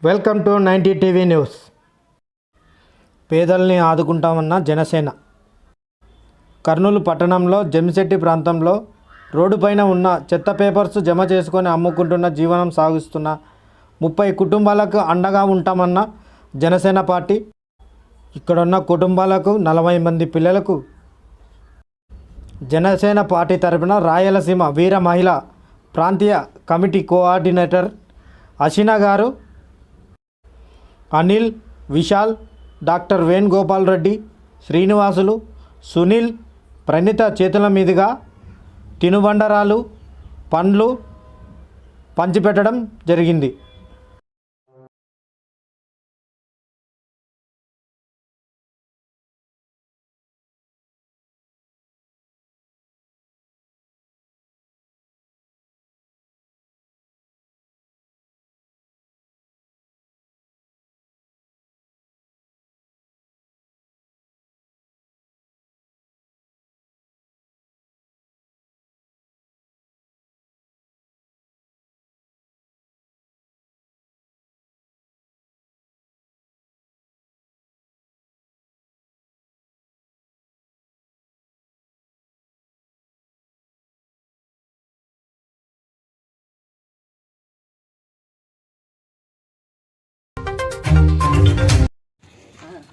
Welcome to 90 TV news. పేదల్ని ఆదుకుంటామన్న జనసేన. కర్నూలు పట్టణంలో జమ్మిశెట్టి ప్రాంతంలో రోడ్డుపైన ఉన్న చెత్త పేపర్స్ జమ చేసుకొని అమ్ముకుంటున్న జీవనం సాగిస్తున్న 30 కుటుంబాలకు అండగా ఉంటామన్న జనసేన పార్టీ. ఇక్కడున్న కుటుంబాలకు 40 మంది పిల్లలకు జనసేన పార్టీ తరపున రాయలసీమ వీర మహిళ ప్రాంతీయ కమిటీ కోఆర్డినేటర్ అశినా గారు, అనిల్, విశాల్, డాక్టర్ వేణుగోపాల్ రెడ్డి, శ్రీనివాసులు, సునీల్, ప్రణీత చేతుల మీదుగా తినుబండరాలు, పండ్లు పంచిపెట్టడం జరిగింది.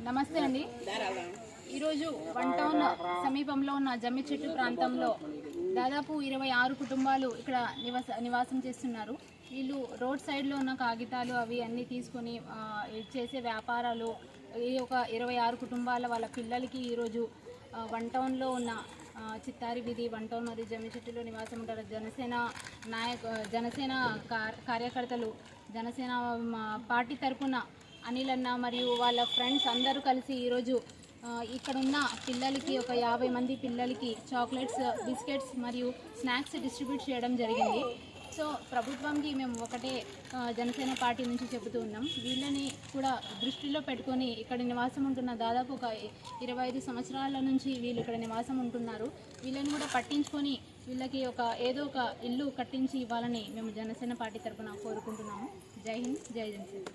నమస్తే అండి. ఈరోజు 1 టౌన్ సమీపంలో ఉన్న జమ్మిచెట్టు ప్రాంతంలో దాదాపు 26 కుటుంబాలు ఇక్కడ నివాసం చేస్తున్నారు. వీళ్ళు రోడ్ సైడ్లో ఉన్న కాగితాలు అవి అన్నీ తీసుకొని చేసే వ్యాపారాలు. ఈ ఒక 26 కుటుంబాల వాళ్ళ పిల్లలకి ఈరోజు 1 టౌన్లో ఉన్న చిత్తారి వీధి 1 టౌన్ మరియు జమ్మిచెట్టులో నివాసం ఉంటారు జనసేన కార్యకర్తలు, జనసేన పార్టీ తరఫున అనిల్ అన్న మరియు వాళ్ళ ఫ్రెండ్స్ అందరూ కలిసి ఈరోజు ఇక్కడున్న పిల్లలకి ఒక 50 మంది పిల్లలకి చాక్లెట్స్, బిస్కెట్స్ మరియు స్నాక్స్ డిస్ట్రిబ్యూట్ చేయడం జరిగింది. సో ప్రభుత్వంకి మేము ఒకటే జనసేన పార్టీ నుంచి చెబుతూ ఉన్నాం, వీళ్ళని కూడా దృష్టిలో పెట్టుకొని ఇక్కడ నివాసం ఉంటున్న దాదాపు ఒక 25 సంవత్సరాల నుంచి వీళ్ళు ఇక్కడ నివాసం ఉంటున్నారు. వీళ్ళని కూడా పట్టించుకొని వీళ్ళకి ఏదో ఒక ఇల్లు కట్టించి ఇవ్వాలని మేము జనసేన పార్టీ తరఫున కోరుకుంటున్నాము. జై హింద్, జై జనసేన.